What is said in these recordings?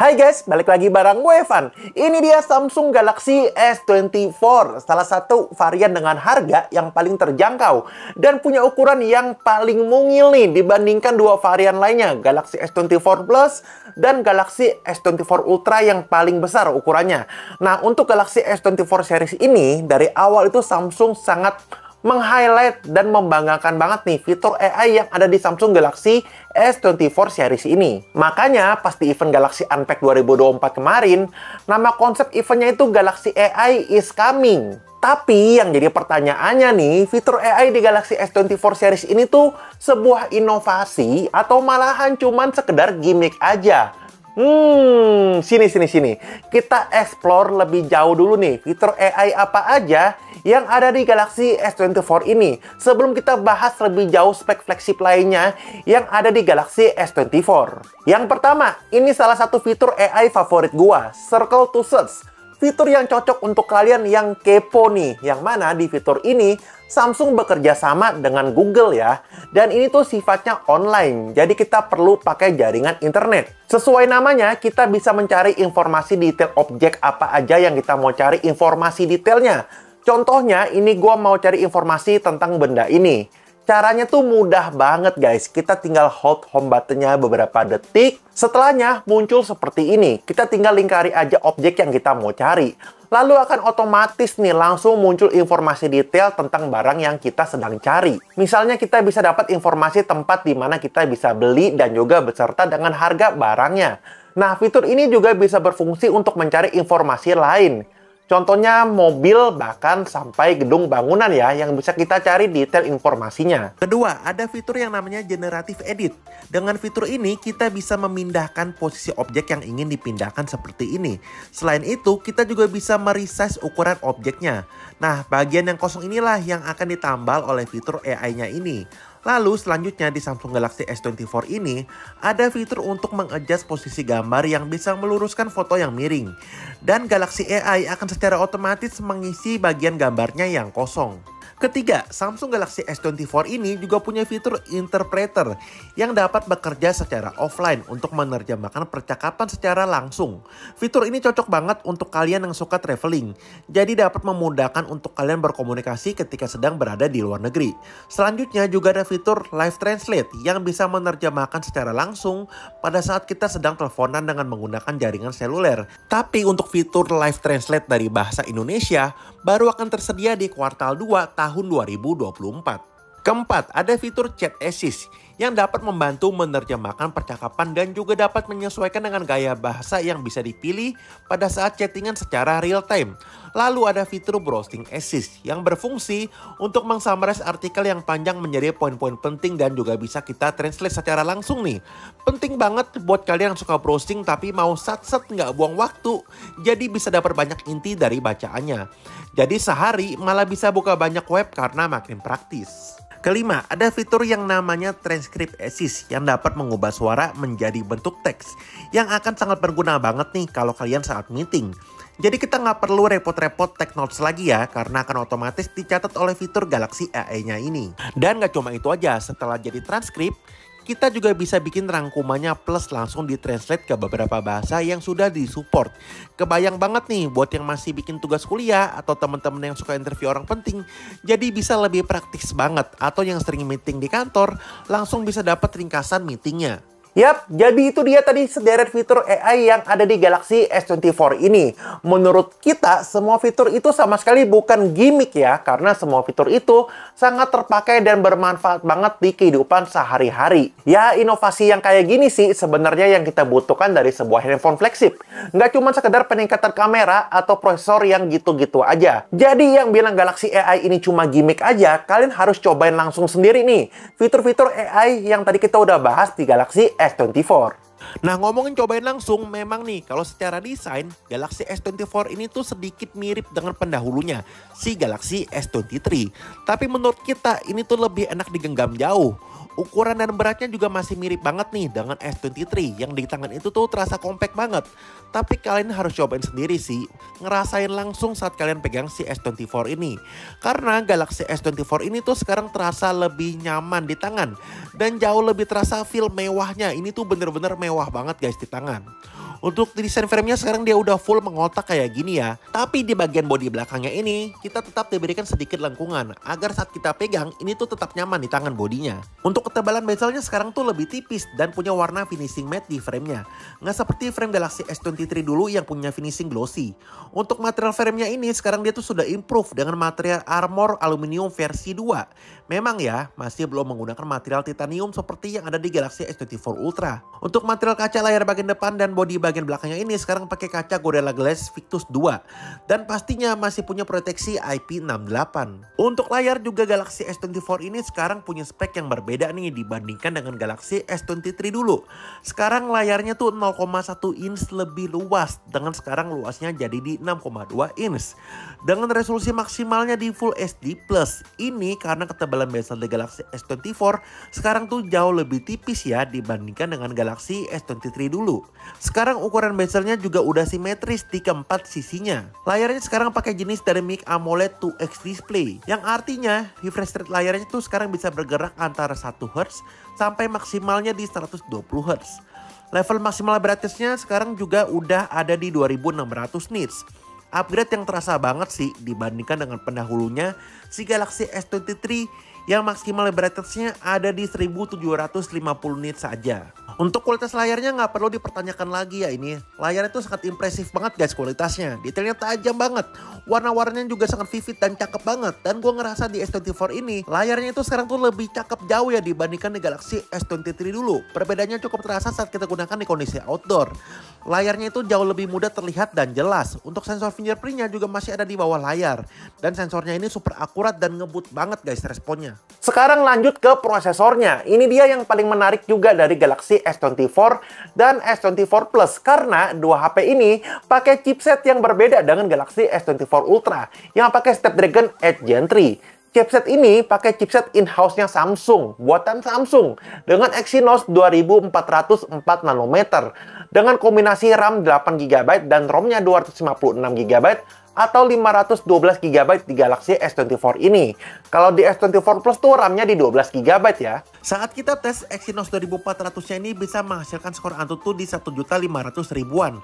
Hai guys, balik lagi bareng gue Evan. Ini dia Samsung Galaxy S24, salah satu varian dengan harga yang paling terjangkau dan punya ukuran yang paling mungil nih dibandingkan dua varian lainnya, Galaxy S24 Plus dan Galaxy S24 Ultra yang paling besar ukurannya. Nah, untuk Galaxy S24 series ini dari awal itu Samsung sangat meng-highlight dan membanggakan banget nih fitur AI yang ada di Samsung Galaxy S24 series ini. Makanya pas di event Galaxy Unpacked 2024 kemarin, nama konsep eventnya itu Galaxy AI is coming. Tapi yang jadi pertanyaannya nih, fitur AI di Galaxy S24 series ini tuh sebuah inovasi atau malahan cuman sekedar gimmick aja? Sini. Kita explore lebih jauh dulu nih, fitur AI apa aja yang ada di Galaxy S24 ini. Sebelum kita bahas lebih jauh spek flagship lainnya yang ada di Galaxy S24. Yang pertama, ini salah satu fitur AI favorit gua, Circle to Search. Fitur yang cocok untuk kalian yang kepo nih. Yang mana di fitur ini Samsung bekerja sama dengan Google ya. Dan ini tuh sifatnya online. Jadi kita perlu pakai jaringan internet. Sesuai namanya, kita bisa mencari informasi detail objek apa aja yang kita mau cari informasi detailnya. Contohnya, ini gua mau cari informasi tentang benda ini. Caranya tuh mudah banget guys. Kita tinggal hold home buttonnya beberapa detik. Setelahnya muncul seperti ini. Kita tinggal lingkari aja objek yang kita mau cari. Lalu akan otomatis nih langsung muncul informasi detail tentang barang yang kita sedang cari. Misalnya kita bisa dapat informasi tempat di mana kita bisa beli dan juga beserta dengan harga barangnya. Nah, fitur ini juga bisa berfungsi untuk mencari informasi lain. Contohnya mobil, bahkan sampai gedung bangunan ya, yang bisa kita cari detail informasinya. Kedua, ada fitur yang namanya Generative Edit. Dengan fitur ini, kita bisa memindahkan posisi objek yang ingin dipindahkan seperti ini. Selain itu, kita juga bisa meresize ukuran objeknya. Nah, bagian yang kosong inilah yang akan ditambal oleh fitur AI-nya ini. Lalu selanjutnya di Samsung Galaxy S24 ini ada fitur untuk mengadjust posisi gambar yang bisa meluruskan foto yang miring. Dan Galaxy AI akan secara otomatis mengisi bagian gambarnya yang kosong. Ketiga, Samsung Galaxy S24 ini juga punya fitur interpreter yang dapat bekerja secara offline untuk menerjemahkan percakapan secara langsung. Fitur ini cocok banget untuk kalian yang suka traveling, jadi dapat memudahkan untuk kalian berkomunikasi ketika sedang berada di luar negeri. Selanjutnya juga ada fitur Live Translate yang bisa menerjemahkan secara langsung pada saat kita sedang teleponan dengan menggunakan jaringan seluler. Tapi untuk fitur Live Translate dari bahasa Indonesia baru akan tersedia di kuartal 2 tahun 2024. Keempat, ada fitur Chat Assist yang dapat membantu menerjemahkan percakapan dan juga dapat menyesuaikan dengan gaya bahasa yang bisa dipilih pada saat chattingan secara real time. Lalu ada fitur Browsing Assist yang berfungsi untuk mengsummarize artikel yang panjang menjadi poin-poin penting dan juga bisa kita translate secara langsung nih. Penting banget buat kalian yang suka browsing tapi mau sat-sat nggak buang waktu. Jadi bisa dapat banyak inti dari bacaannya. Jadi sehari malah bisa buka banyak web karena makin praktis. Kelima, ada fitur yang namanya Transcript Assist yang dapat mengubah suara menjadi bentuk teks yang akan sangat berguna banget nih kalau kalian saat meeting. Jadi kita nggak perlu repot-repot take notes lagi ya karena akan otomatis dicatat oleh fitur Galaxy AI-nya ini. Dan nggak cuma itu aja, setelah jadi transkrip, kita juga bisa bikin rangkumannya plus langsung ditranslate ke beberapa bahasa yang sudah disupport. Kebayang banget nih buat yang masih bikin tugas kuliah atau teman-teman yang suka interview orang penting. Jadi bisa lebih praktis banget. Atau yang sering meeting di kantor langsung bisa dapat ringkasan meetingnya. Yap, jadi itu dia tadi sederet fitur AI yang ada di Galaxy S24 ini. Menurut kita, semua fitur itu sama sekali bukan gimmick ya, karena semua fitur itu sangat terpakai dan bermanfaat banget di kehidupan sehari-hari. Ya, inovasi yang kayak gini sih sebenarnya yang kita butuhkan dari sebuah handphone flagship. Nggak cuma sekedar peningkatan kamera atau prosesor yang gitu-gitu aja. Jadi yang bilang Galaxy AI ini cuma gimmick aja, kalian harus cobain langsung sendiri nih. Fitur-fitur AI yang tadi kita udah bahas di Galaxy S24. Nah, ngomongin cobain langsung, memang nih kalau secara desain Galaxy S24 ini tuh sedikit mirip dengan pendahulunya, si Galaxy S23. Tapi menurut kita ini tuh lebih enak digenggam jauh. Ukuran dan beratnya juga masih mirip banget nih dengan S23 yang di tangan itu tuh terasa compact banget. Tapi kalian harus cobain sendiri sih, ngerasain langsung saat kalian pegang si S24 ini. Karena Galaxy S24 ini tuh sekarang terasa lebih nyaman di tangan dan jauh lebih terasa feel mewahnya. Ini tuh bener-bener mewah banget guys di tangan. Untuk desain framenya sekarang dia udah full mengotak kayak gini ya. Tapi di bagian bodi belakangnya ini, kita tetap diberikan sedikit lengkungan agar saat kita pegang, ini tuh tetap nyaman di tangan bodinya. Untuk ketebalan bezelnya sekarang tuh lebih tipis dan punya warna finishing matte di framenya. Nggak seperti frame Galaxy S23 dulu yang punya finishing glossy. Untuk material framenya ini sekarang dia tuh sudah improve dengan material armor aluminium versi 2. Memang ya, masih belum menggunakan material titanium seperti yang ada di Galaxy S24 Ultra. Untuk material kaca layar bagian depan dan bodi bagian belakangnya ini sekarang pakai kaca Gorilla Glass Victus 2. Dan pastinya masih punya proteksi IP68. Untuk layar juga Galaxy S24 ini sekarang punya spek yang berbeda nih dibandingkan dengan Galaxy S23 dulu. Sekarang layarnya tuh 0,1 inch lebih luas. Dengan sekarang luasnya jadi di 6,2 inch. Dengan resolusi maksimalnya di Full HD+. Ini karena ketebalan bezel di Galaxy S24 sekarang tuh jauh lebih tipis ya dibandingkan dengan Galaxy S23 dulu. Sekarang ukuran bezelnya juga udah simetris di keempat sisinya. Layarnya sekarang pakai jenis Dynamic AMOLED 2X display, yang artinya refresh rate layarnya tuh sekarang bisa bergerak antara 1 Hz sampai maksimalnya di 120 Hz. Level maksimal brightness-nya sekarang juga udah ada di 2600 nits. Upgrade yang terasa banget sih dibandingkan dengan pendahulunya si Galaxy S23 yang maksimal brightness-nya ada di 1750 nits saja. Untuk kualitas layarnya nggak perlu dipertanyakan lagi ya ini. Layarnya itu sangat impresif banget guys kualitasnya. Detailnya tajam banget. Warna-warnanya juga sangat vivid dan cakep banget. Dan gue ngerasa di S24 ini layarnya itu sekarang tuh lebih cakep jauh ya dibandingkan di Galaxy S23 dulu. Perbedaannya cukup terasa saat kita gunakan di kondisi outdoor. Layarnya itu jauh lebih mudah terlihat dan jelas. Untuk sensor fingerprintnya juga masih ada di bawah layar. Dan sensornya ini super akurat dan ngebut banget guys responnya. Sekarang lanjut ke prosesornya. Ini dia yang paling menarik juga dari Galaxy S24 dan S24 Plus. Karena dua HP ini pakai chipset yang berbeda dengan Galaxy S24 Ultra yang pakai Snapdragon 8 Gen 3. Chipset ini pakai chipset in-house-nya Samsung, buatan Samsung, dengan Exynos 2404 nanometer, dengan kombinasi RAM 8GB dan ROM-nya 256GB atau 512GB di Galaxy S24 ini. Kalau di S24 Plus tuh RAM-nya di 12GB ya. Saat kita tes Exynos 2400-nya ini bisa menghasilkan skor Antutu di 1.500.000-an.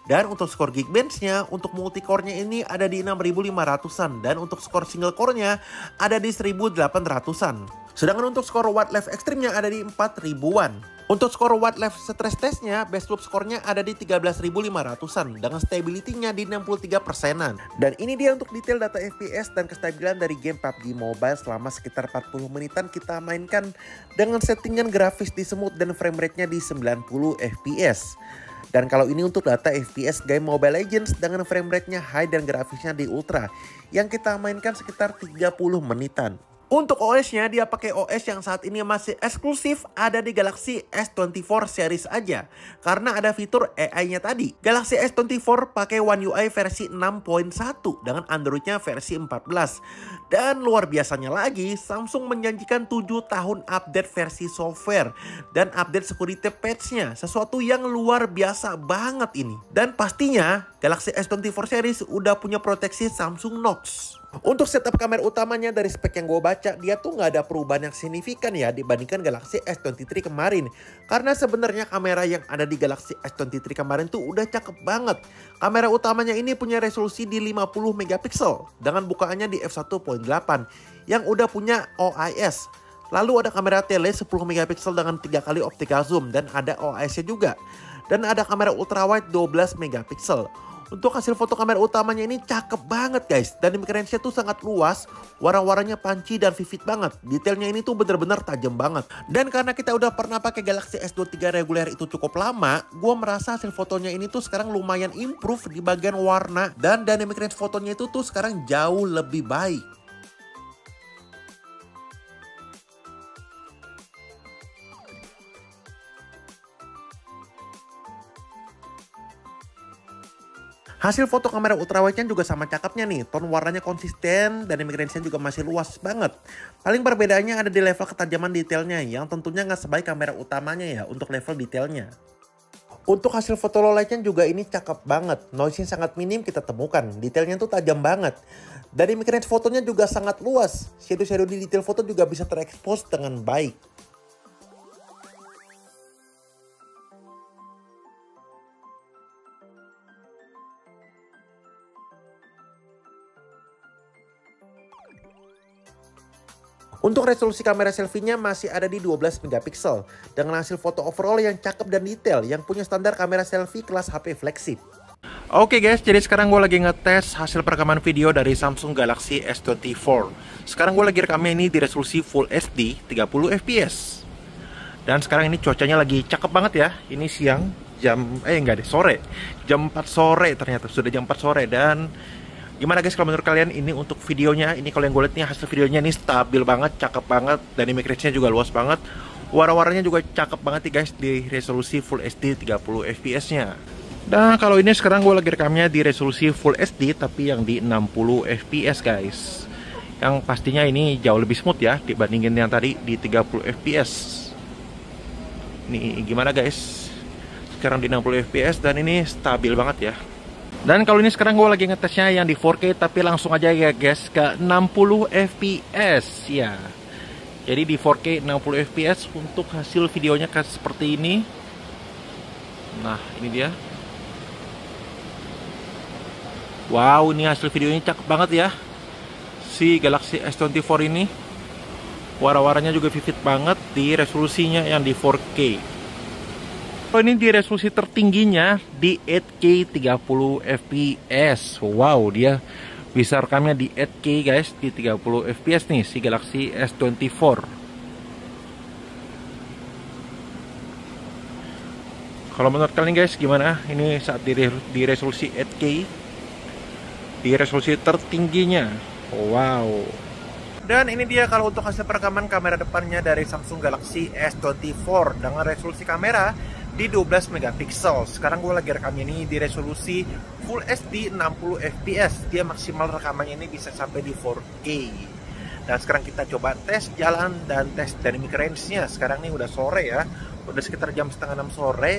Dan untuk skor Geekbench-nya, untuk multicore-nya ini ada di 6.500-an. Dan untuk skor single core-nya ada di 1.800-an. Sedangkan untuk skor Wildlife Extreme-nya ada di 4.000-an. Untuk skor Wildlife Stress Test-nya, best loop skornya ada di 13.500-an. Dengan stability-nya di 63%-an. Dan ini dia untuk detail data FPS dan kestabilan dari game PUBG Mobile selama sekitar 40 menitan kita mainkan. Dengan settingan grafis di smooth dan frame rate-nya di 90 FPS. Dan kalau ini untuk data FPS game Mobile Legends dengan frame rate-nya high dan grafisnya di ultra yang kita mainkan sekitar 30 menitan. Untuk OS-nya dia pakai OS yang saat ini masih eksklusif ada di Galaxy S24 series aja. Karena ada fitur AI-nya tadi. Galaxy S24 pakai One UI versi 6.1 dengan Android-nya versi 14. Dan luar biasanya lagi, Samsung menjanjikan 7 tahun update versi software dan update security patch-nya. Sesuatu yang luar biasa banget ini. Dan pastinya Galaxy S24 series udah punya proteksi Samsung Knox. Untuk setup kamera utamanya dari spek yang gue baca, dia tuh nggak ada perubahan yang signifikan ya dibandingkan Galaxy S23 kemarin. Karena sebenarnya kamera yang ada di Galaxy S23 kemarin tuh udah cakep banget. Kamera utamanya ini punya resolusi di 50 megapiksel dengan bukaannya di f1.8 yang udah punya OIS. Lalu ada kamera tele 10 megapiksel dengan 3 kali optical zoom dan ada OIS-nya juga. Dan ada kamera ultrawide 12 megapiksel. Untuk hasil foto kamera utamanya ini cakep banget guys. Dan dynamic range-nya tuh sangat luas. Warna-warnanya punchy dan vivid banget. Detailnya ini tuh bener-bener tajam banget. Dan karena kita udah pernah pakai Galaxy S23 reguler itu cukup lama, gue merasa hasil fotonya ini tuh sekarang lumayan improve di bagian warna. Dan dynamic range fotonya itu tuh sekarang jauh lebih baik. Hasil foto kamera ultrawide-nya juga sama cakepnya nih. Tone warnanya konsisten dan dynamic range-nya juga masih luas banget. Paling perbedaannya ada di level ketajaman detailnya yang tentunya nggak sebaik kamera utamanya ya untuk level detailnya. Untuk hasil foto low light-nya juga ini cakep banget. Noise-nya sangat minim kita temukan. Detailnya tuh tajam banget. Dari dynamic range fotonya juga sangat luas. Shadow-shadow di detail foto juga bisa terekspos dengan baik. Untuk resolusi kamera selfie-nya masih ada di 12 megapiksel dengan hasil foto overall yang cakep dan detail yang punya standar kamera selfie kelas HP flagship. Oke guys, jadi sekarang gue lagi ngetes hasil perekaman video dari Samsung Galaxy S24. Sekarang gue lagi rekamnya ini di resolusi Full HD 30 fps. Dan sekarang ini cuacanya lagi cakep banget ya. Ini siang sore. Jam 4 sore ternyata, sudah jam 4 sore. Dan gimana guys kalau menurut kalian ini untuk videonya? Ini kalau yang gue lihat nih hasil videonya ini stabil banget, cakep banget. Dynamic range-nya juga luas banget. Warna-warnanya juga cakep banget nih guys di resolusi Full HD 30 fps-nya. Dan kalau ini sekarang gue lagi rekamnya di resolusi Full HD tapi yang di 60 fps guys. Yang pastinya ini jauh lebih smooth ya dibandingin yang tadi di 30 fps. Nih gimana guys? Sekarang di 60 fps dan ini stabil banget ya. Dan kalau ini sekarang gue lagi ngetesnya yang di 4K tapi langsung aja ya guys ke 60 fps ya. Jadi di 4K 60 fps untuk hasil videonya kayak seperti ini. Nah ini dia. Wow, ini hasil videonya cakep banget ya. Si Galaxy S24 ini. Warna-warnanya juga vivid banget di resolusinya yang di 4K. Ini di resolusi tertingginya di 8K 30 fps. Wow, dia bisa rekamnya di 8K guys, di 30 fps nih si Galaxy S24. Kalau menurut kalian guys gimana? Ini saat di resolusi 8K, di resolusi tertingginya. Wow. Dan ini dia kalau untuk hasil perekaman kamera depannya dari Samsung Galaxy S24 dengan resolusi kamera di 12 megapiksel. Sekarang gue lagi rekamnya ini di resolusi Full HD 60 fps. Dia maksimal rekamannya ini bisa sampai di 4K. Dan sekarang kita coba tes jalan dan tes dynamic range-nya. Sekarang ini udah sore ya, udah sekitar jam setengah 6 sore.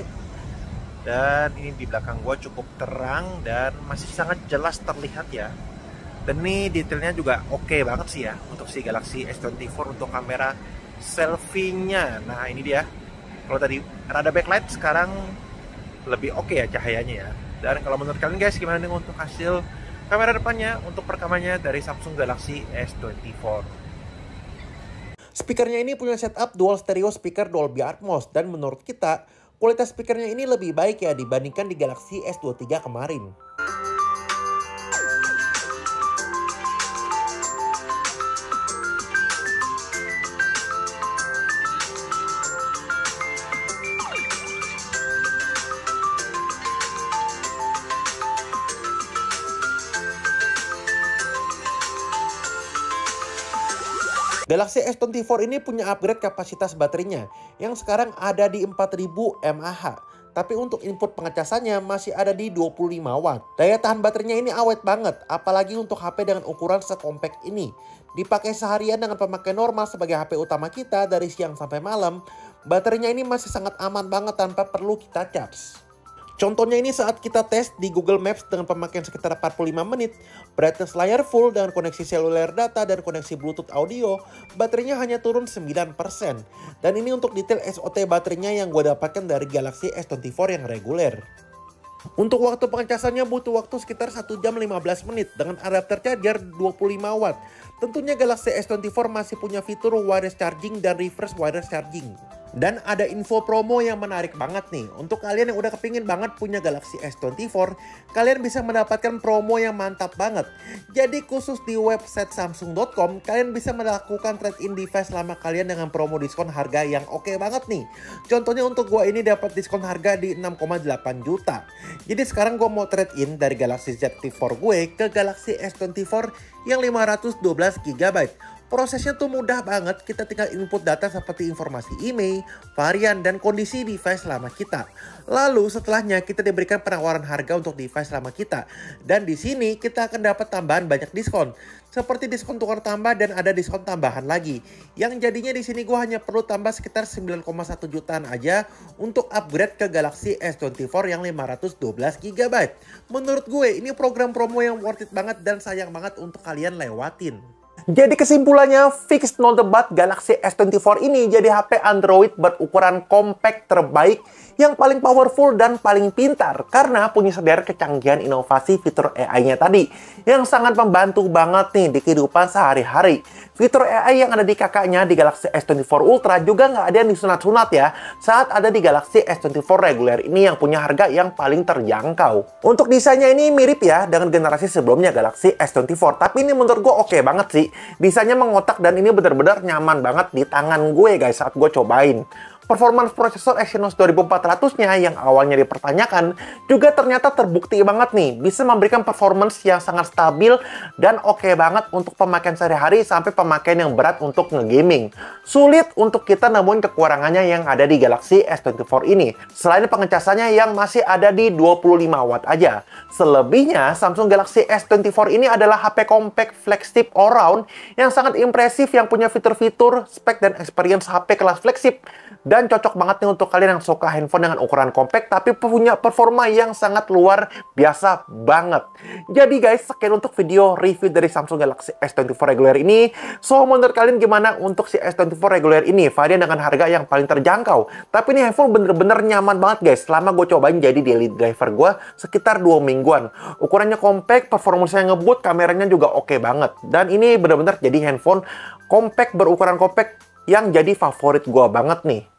Dan ini di belakang gue cukup terang dan masih sangat jelas terlihat ya. Dan ini detailnya juga oke banget sih ya untuk si Galaxy S24 untuk kamera selfie-nya. Nah ini dia. Kalau tadi rada backlight, sekarang lebih oke ya cahayanya ya. Dan kalau menurut kalian guys gimana nih untuk hasil kamera depannya untuk perekamannya dari Samsung Galaxy S24? Speakernya ini punya setup dual stereo speaker Dolby Atmos dan menurut kita kualitas speakernya ini lebih baik ya dibandingkan di Galaxy S23 kemarin. Galaxy S24 ini punya upgrade kapasitas baterainya yang sekarang ada di 4000 mAh. Tapi untuk input pengecasannya masih ada di 25 watt. Daya tahan baterainya ini awet banget, apalagi untuk HP dengan ukuran sekompak ini. Dipakai seharian dengan pemakaian normal sebagai HP utama kita dari siang sampai malam, baterainya ini masih sangat aman banget tanpa perlu kita charge. Contohnya ini saat kita tes di Google Maps dengan pemakaian sekitar 45 menit, brightness layar full dengan koneksi seluler data dan koneksi Bluetooth audio, baterainya hanya turun 9%. Dan ini untuk detail SOT baterainya yang gue dapatkan dari Galaxy S24 yang reguler. Untuk waktu pengecasannya butuh waktu sekitar 1 jam 15 menit dengan adapter charger 25 watt. Tentunya Galaxy S24 masih punya fitur wireless charging dan reverse wireless charging. Dan ada info promo yang menarik banget nih. Untuk kalian yang udah kepingin banget punya Galaxy S24, kalian bisa mendapatkan promo yang mantap banget. Jadi khusus di website Samsung.com, kalian bisa melakukan trade-in device selama kalian dengan promo diskon harga yang oke banget nih. Contohnya untuk gua ini dapat diskon harga di 6,8 juta. Jadi sekarang gua mau trade-in dari Galaxy Z Flip 4 gue ke Galaxy S24 yang 512 GB. Prosesnya tuh mudah banget, kita tinggal input data seperti informasi email, varian, dan kondisi device lama kita. Lalu setelahnya kita diberikan penawaran harga untuk device lama kita. Dan di sini kita akan dapat tambahan banyak diskon. Seperti diskon tukar tambah dan ada diskon tambahan lagi. Yang jadinya di sini gue hanya perlu tambah sekitar 9,1 jutaan aja untuk upgrade ke Galaxy S24 yang 512 GB. Menurut gue ini program promo yang worth it banget dan sayang banget untuk kalian lewatin. Jadi kesimpulannya, fix no debat, Galaxy S24 ini jadi HP Android berukuran compact terbaik yang paling powerful dan paling pintar karena punya sederet kecanggihan inovasi fitur AI-nya tadi yang sangat membantu banget nih di kehidupan sehari-hari. Fitur AI yang ada di kakaknya di Galaxy S24 Ultra juga nggak ada yang disunat-sunat ya saat ada di Galaxy S24 reguler ini yang punya harga yang paling terjangkau. Untuk desainnya ini mirip ya dengan generasi sebelumnya Galaxy S24, tapi ini menurut gue oke banget sih. Desainnya mengotak dan ini benar-benar nyaman banget di tangan gue guys saat gue cobain. Performance prosesor Exynos 2400-nya yang awalnya dipertanyakan juga ternyata terbukti banget nih bisa memberikan performance yang sangat stabil dan oke banget untuk pemakaian sehari-hari sampai pemakaian yang berat untuk ngegaming. Sulit untuk kita nemuin kekurangannya yang ada di Galaxy S24 ini, selain pengecasannya yang masih ada di 25 watt aja. Selebihnya, Samsung Galaxy S24 ini adalah HP compact flagship all-round yang sangat impresif yang punya fitur-fitur, spek, dan experience HP kelas flagship. Dan cocok banget nih untuk kalian yang suka handphone dengan ukuran compact tapi punya performa yang sangat luar biasa banget. Jadi guys, sekian untuk video review dari Samsung Galaxy S24 reguler ini. So, menurut kalian gimana untuk si S24 reguler ini? Varian dengan harga yang paling terjangkau. Tapi ini handphone bener-bener nyaman banget guys. Selama gue cobain jadi daily driver gue sekitar 2 mingguan. Ukurannya compact, performanya ngebut, kameranya juga oke banget. Dan ini bener-bener jadi handphone compact berukuran compact yang jadi favorit gue banget nih.